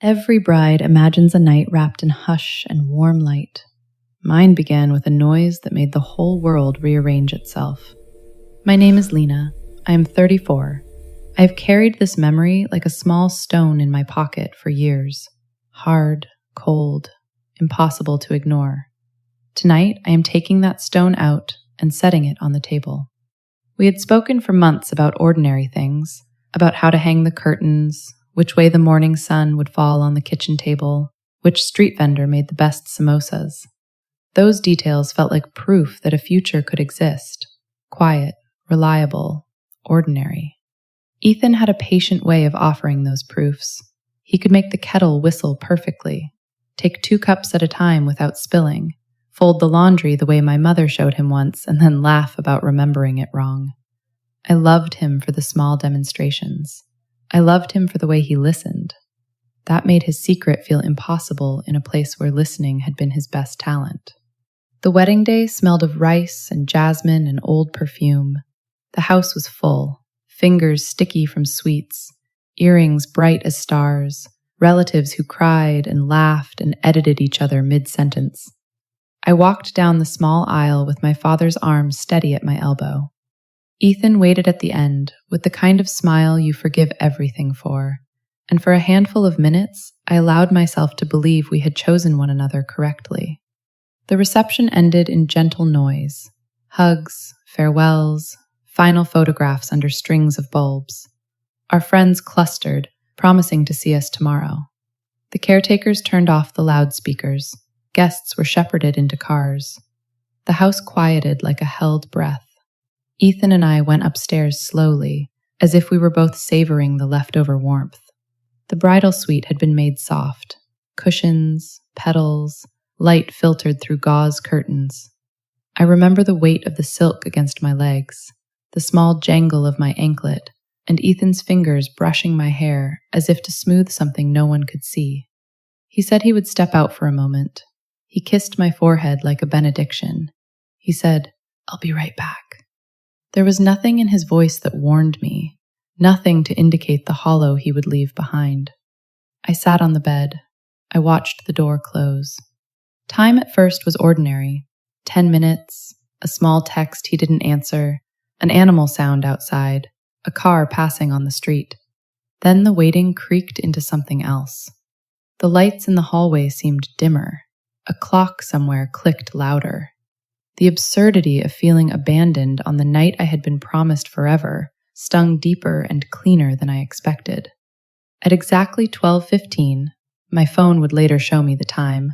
Every bride imagines a night wrapped in hush and warm light. Mine began with a noise that made the whole world rearrange itself. My name is Leena. I am 34. I have carried this memory like a small stone in my pocket for years. Hard, cold, impossible to ignore. Tonight, I am taking that stone out and setting it on the table. We had spoken for months about ordinary things, about how to hang the curtains, which way the morning sun would fall on the kitchen table, which street vendor made the best samosas. Those details felt like proof that a future could exist. Quiet, reliable, ordinary. Ethan had a patient way of offering those proofs. He could make the kettle whistle perfectly, take 2 cups at a time without spilling, fold the laundry the way my mother showed him once, and then laugh about remembering it wrong. I loved him for the small demonstrations. I loved him for the way he listened. That made his secret feel impossible in a place where listening had been his best talent. The wedding day smelled of rice and jasmine and old perfume. The house was full, fingers sticky from sweets, earrings bright as stars, relatives who cried and laughed and edited each other mid-sentence. I walked down the small aisle with my father's arm steady at my elbow. Ethan waited at the end with the kind of smile you forgive everything for, and for a handful of minutes, I allowed myself to believe we had chosen one another correctly. The reception ended in gentle noise, hugs, farewells, final photographs under strings of bulbs. Our friends clustered, promising to see us tomorrow. The caretakers turned off the loudspeakers. Guests were shepherded into cars. The house quieted like a held breath. Ethan and I went upstairs slowly, as if we were both savoring the leftover warmth. The bridal suite had been made soft. Cushions, petals, light filtered through gauze curtains. I remember the weight of the silk against my legs, the small jangle of my anklet, and Ethan's fingers brushing my hair as if to smooth something no one could see. He said he would step out for a moment. He kissed my forehead like a benediction. He said, "I'll be right back." There was nothing in his voice that warned me, nothing to indicate the hollow he would leave behind. I sat on the bed. I watched the door close. Time at first was ordinary. 10 minutes, a small text he didn't answer, an animal sound outside, a car passing on the street. Then the waiting creaked into something else. The lights in the hallway seemed dimmer. A clock somewhere clicked louder. The absurdity of feeling abandoned on the night I had been promised forever stung deeper and cleaner than I expected. At exactly 12:15, my phone would later show me the time,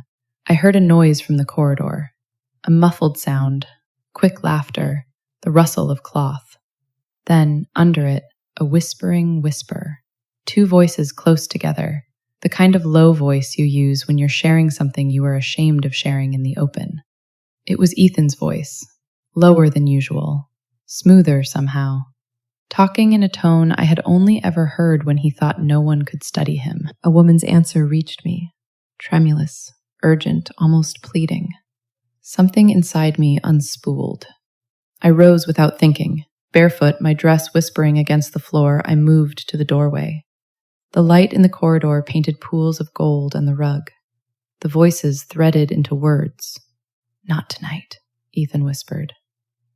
I heard a noise from the corridor. A muffled sound, quick laughter, the rustle of cloth. Then, under it, a whispering whisper. 2 voices close together, the kind of low voice you use when you're sharing something you are ashamed of sharing in the open. It was Ethan's voice, lower than usual, smoother somehow, talking in a tone I had only ever heard when he thought no one could study him. A woman's answer reached me, tremulous, urgent, almost pleading. Something inside me unspooled. I rose without thinking. Barefoot, my dress whispering against the floor, I moved to the doorway. The light in the corridor painted pools of gold on the rug. The voices threaded into words. "Not tonight," Ethan whispered.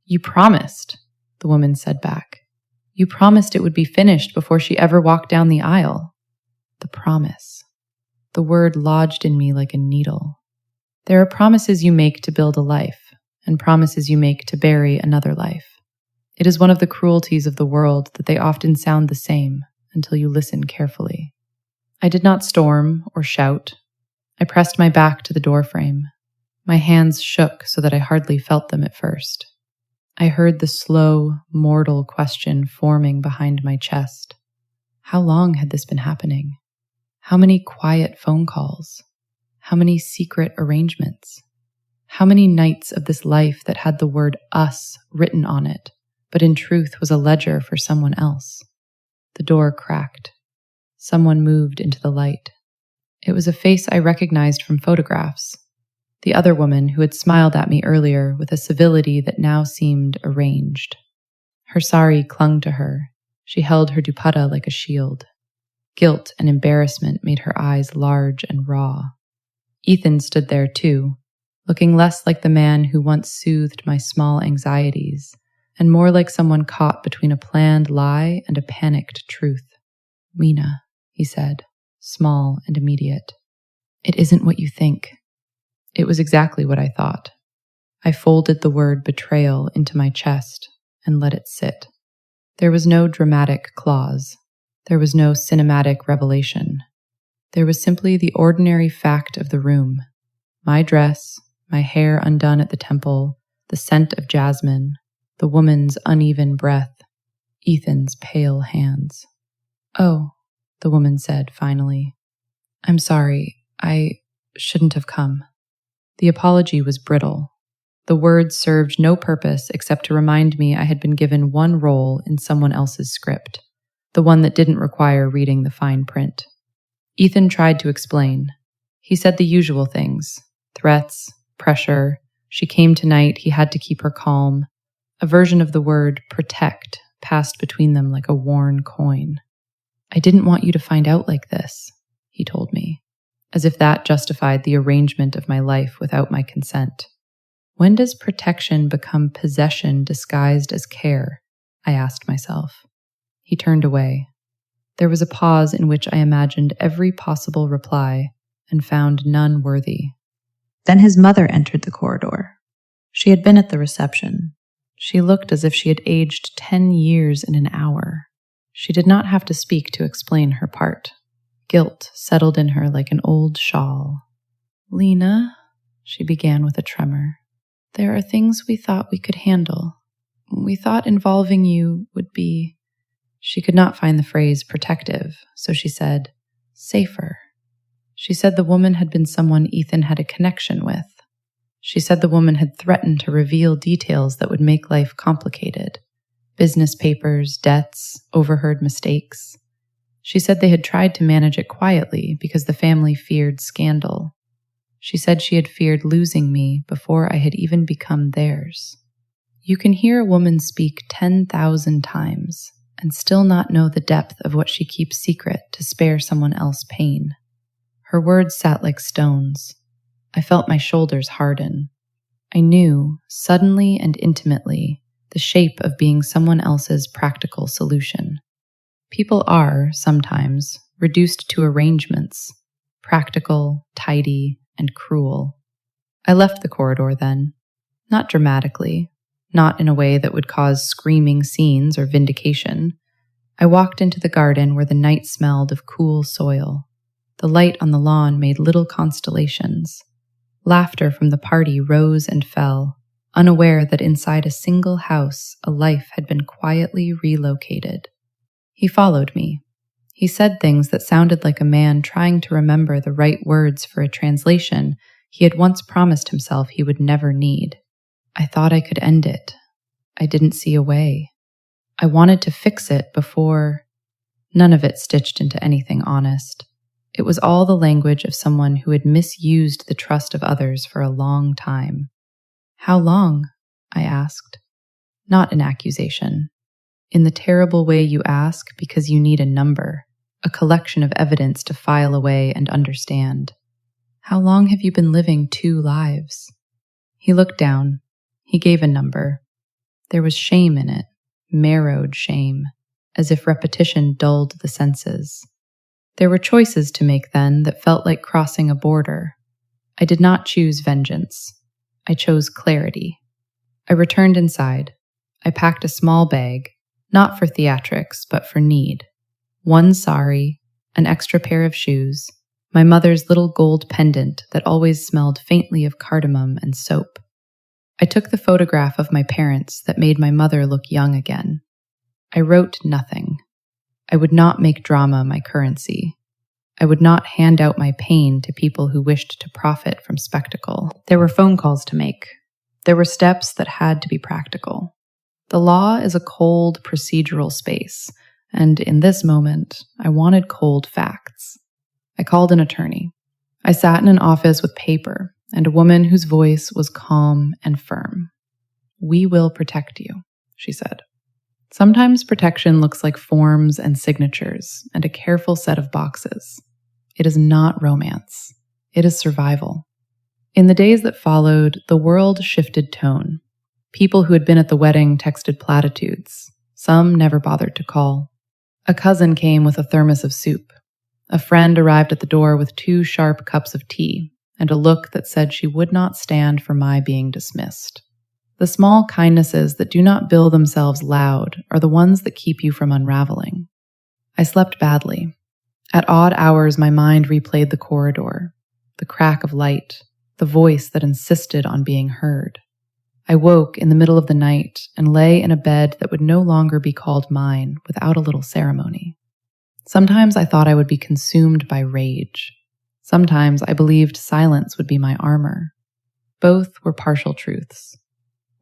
"You promised," the woman said back. "You promised it would be finished before she ever walked down the aisle." The promise. The word lodged in me like a needle. There are promises you make to build a life, and promises you make to bury another life. It is one of the cruelties of the world that they often sound the same until you listen carefully. I did not storm or shout. I pressed my back to the doorframe. My hands shook so that I hardly felt them at first. I heard the slow, mortal question forming behind my chest. How long had this been happening? How many quiet phone calls? How many secret arrangements? How many nights of this life that had the word us written on it, but in truth was a ledger for someone else? The door cracked. Someone moved into the light. It was a face I recognized from photographs. The other woman who had smiled at me earlier with a civility that now seemed arranged. Her sari clung to her. She held her dupatta like a shield. Guilt and embarrassment made her eyes large and raw. Ethan stood there too, looking less like the man who once soothed my small anxieties, and more like someone caught between a planned lie and a panicked truth. "Leena," he said, small and immediate. "It isn't what you think." It was exactly what I thought. I folded the word betrayal into my chest and let it sit. There was no dramatic clause. There was no cinematic revelation. There was simply the ordinary fact of the room. My dress, my hair undone at the temple, the scent of jasmine, the woman's uneven breath, Ethan's pale hands. "Oh," the woman said finally. "I'm sorry. I shouldn't have come." The apology was brittle. The words served no purpose except to remind me I had been given one role in someone else's script, the one that didn't require reading the fine print. Ethan tried to explain. He said the usual things: threats, pressure, she came tonight, he had to keep her calm. A version of the word protect passed between them like a worn coin. "I didn't want you to find out like this," he told me, as if that justified the arrangement of my life without my consent. When does protection become possession disguised as care? I asked myself. He turned away. There was a pause in which I imagined every possible reply and found none worthy. Then his mother entered the corridor. She had been at the reception. She looked as if she had aged 10 years in an hour. She did not have to speak to explain her part. Guilt settled in her like an old shawl. "Leena," she began with a tremor, "there are things we thought we could handle. We thought involving you would be..." She could not find the phrase protective, so she said, "safer." She said the woman had been someone Ethan had a connection with. She said the woman had threatened to reveal details that would make life complicated. Business papers, debts, overheard mistakes. She said they had tried to manage it quietly because the family feared scandal. She said she had feared losing me before I had even become theirs. You can hear a woman speak 10,000 times and still not know the depth of what she keeps secret to spare someone else pain. Her words sat like stones. I felt my shoulders harden. I knew, suddenly and intimately, the shape of being someone else's practical solution. People are, sometimes, reduced to arrangements, practical, tidy, and cruel. I left the corridor then, not dramatically, not in a way that would cause screaming scenes or vindication. I walked into the garden where the night smelled of cool soil. The light on the lawn made little constellations. Laughter from the party rose and fell, unaware that inside a single house a life had been quietly relocated. He followed me. He said things that sounded like a man trying to remember the right words for a translation he had once promised himself he would never need. I thought I could end it. I didn't see a way. I wanted to fix it before... None of it stitched into anything honest. It was all the language of someone who had misused the trust of others for a long time. "How long?" I asked. Not an accusation. In the terrible way you ask because you need a number, a collection of evidence to file away and understand. "How long have you been living 2 lives?" He looked down. He gave a number. There was shame in it, marrowed shame, as if repetition dulled the senses. There were choices to make then that felt like crossing a border. I did not choose vengeance. I chose clarity. I returned inside. I packed a small bag, not for theatrics, but for need. 1 sari, an extra pair of shoes, my mother's little gold pendant that always smelled faintly of cardamom and soap. I took the photograph of my parents that made my mother look young again. I wrote nothing. I would not make drama my currency. I would not hand out my pain to people who wished to profit from spectacle. There were phone calls to make. There were steps that had to be practical. The law is a cold, procedural space, and in this moment, I wanted cold facts. I called an attorney. I sat in an office with paper and a woman whose voice was calm and firm. "We will protect you," she said. Sometimes protection looks like forms and signatures and a careful set of boxes. It is not romance. It is survival. In the days that followed, the world shifted tone. People who had been at the wedding texted platitudes. Some never bothered to call. A cousin came with a thermos of soup. A friend arrived at the door with 2 sharp cups of tea and a look that said she would not stand for my being dismissed. The small kindnesses that do not bill themselves loud are the ones that keep you from unraveling. I slept badly. At odd hours, my mind replayed the corridor, the crack of light, the voice that insisted on being heard. I woke in the middle of the night and lay in a bed that would no longer be called mine without a little ceremony. Sometimes I thought I would be consumed by rage. Sometimes I believed silence would be my armor. Both were partial truths.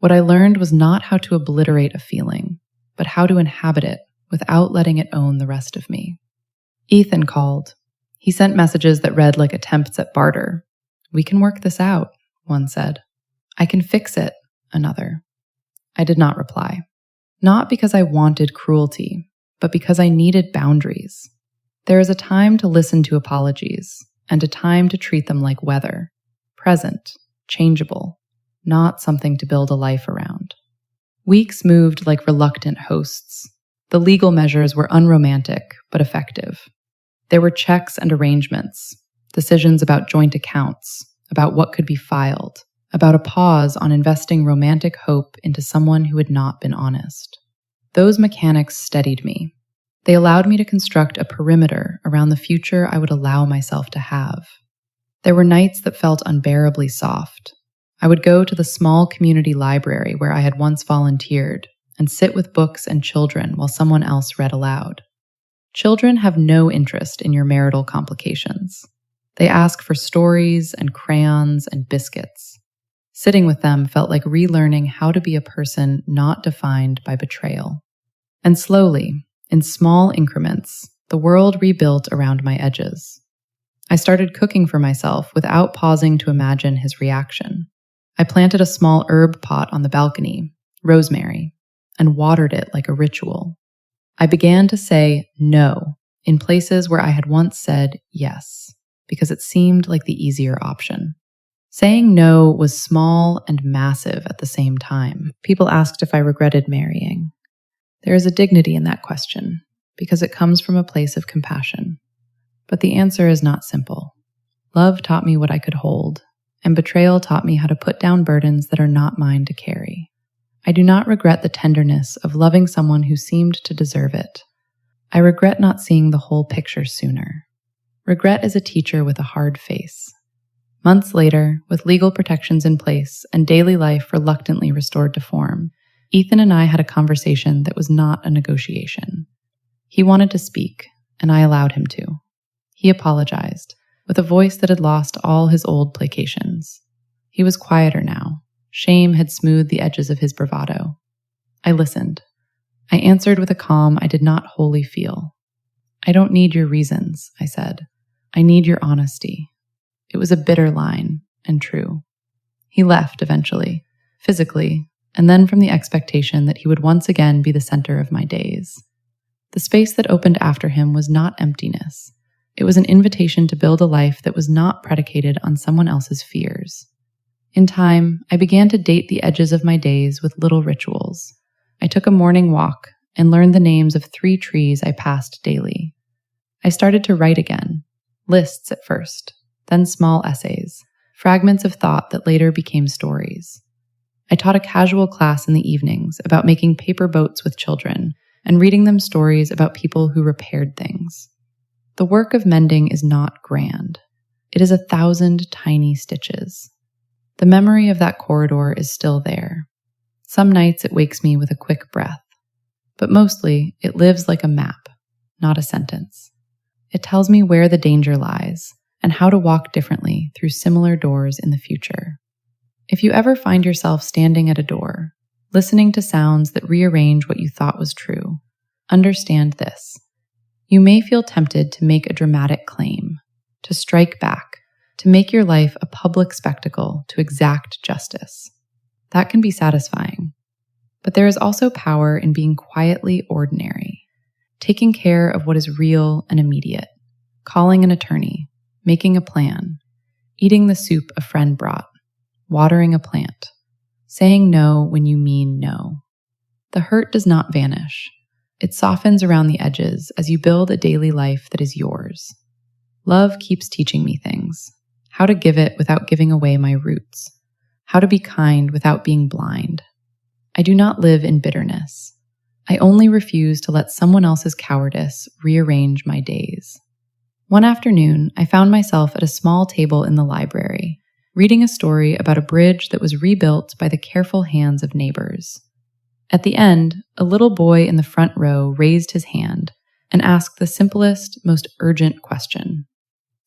What I learned was not how to obliterate a feeling, but how to inhabit it without letting it own the rest of me. Ethan called. He sent messages that read like attempts at barter. "We can work this out," one said. "I can fix it," another. I did not reply. Not because I wanted cruelty, but because I needed boundaries. There is a time to listen to apologies, and a time to treat them like weather, present, changeable, not something to build a life around. Weeks moved like reluctant hosts. The legal measures were unromantic, but effective. There were checks and arrangements, decisions about joint accounts, about what could be filed, about a pause on investing romantic hope into someone who had not been honest. Those mechanics steadied me. They allowed me to construct a perimeter around the future I would allow myself to have. There were nights that felt unbearably soft. I would go to the small community library where I had once volunteered and sit with books and children while someone else read aloud. Children have no interest in your marital complications. They ask for stories and crayons and biscuits. Sitting with them felt like relearning how to be a person not defined by betrayal. And slowly, in small increments, the world rebuilt around my edges. I started cooking for myself without pausing to imagine his reaction. I planted a small herb pot on the balcony, rosemary, and watered it like a ritual. I began to say no in places where I had once said yes, because it seemed like the easier option. Saying no was small and massive at the same time. People asked if I regretted marrying. There is a dignity in that question, because it comes from a place of compassion. But the answer is not simple. Love taught me what I could hold, and betrayal taught me how to put down burdens that are not mine to carry. I do not regret the tenderness of loving someone who seemed to deserve it. I regret not seeing the whole picture sooner. Regret is a teacher with a hard face. Months later, with legal protections in place and daily life reluctantly restored to form, Ethan and I had a conversation that was not a negotiation. He wanted to speak, and I allowed him to. He apologized, with a voice that had lost all his old placations. He was quieter now. Shame had smoothed the edges of his bravado. I listened. I answered with a calm I did not wholly feel. "I don't need your reasons," I said. "I need your honesty." It was a bitter line, and true. He left eventually, physically, and then from the expectation that he would once again be the center of my days. The space that opened after him was not emptiness. It was an invitation to build a life that was not predicated on someone else's fears. In time, I began to date the edges of my days with little rituals. I took a morning walk and learned the names of 3 trees I passed daily. I started to write again, lists at first, then small essays, fragments of thought that later became stories. I taught a casual class in the evenings about making paper boats with children and reading them stories about people who repaired things. The work of mending is not grand. It is 1,000 tiny stitches. The memory of that corridor is still there. Some nights it wakes me with a quick breath, but mostly it lives like a map, not a sentence. It tells me where the danger lies and how to walk differently through similar doors in the future. If you ever find yourself standing at a door, listening to sounds that rearrange what you thought was true, understand this. You may feel tempted to make a dramatic claim, to strike back, to make your life a public spectacle to exact justice. That can be satisfying. But there is also power in being quietly ordinary, taking care of what is real and immediate, calling an attorney, making a plan, eating the soup a friend brought, watering a plant, saying no when you mean no. The hurt does not vanish. It softens around the edges as you build a daily life that is yours. Love keeps teaching me things: how to give it without giving away my roots, how to be kind without being blind. I do not live in bitterness. I only refuse to let someone else's cowardice rearrange my days. One afternoon, I found myself at a small table in the library, reading a story about a bridge that was rebuilt by the careful hands of neighbors. At the end, a little boy in the front row raised his hand and asked the simplest, most urgent question: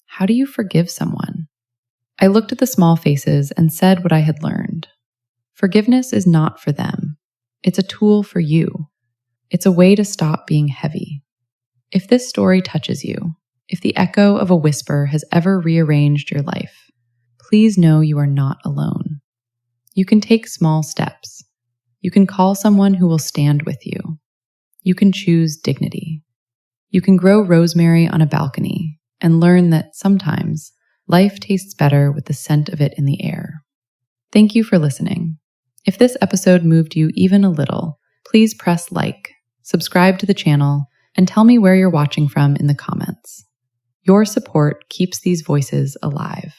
how do you forgive someone? I looked at the small faces and said what I had learned. Forgiveness is not for them. It's a tool for you. It's a way to stop being heavy. If this story touches you, if the echo of a whisper has ever rearranged your life, please know you are not alone. You can take small steps. You can call someone who will stand with you. You can choose dignity. You can grow rosemary on a balcony and learn that sometimes life tastes better with the scent of it in the air. Thank you for listening. If this episode moved you even a little, please press like, subscribe to the channel, and tell me where you're watching from in the comments. Your support keeps these voices alive.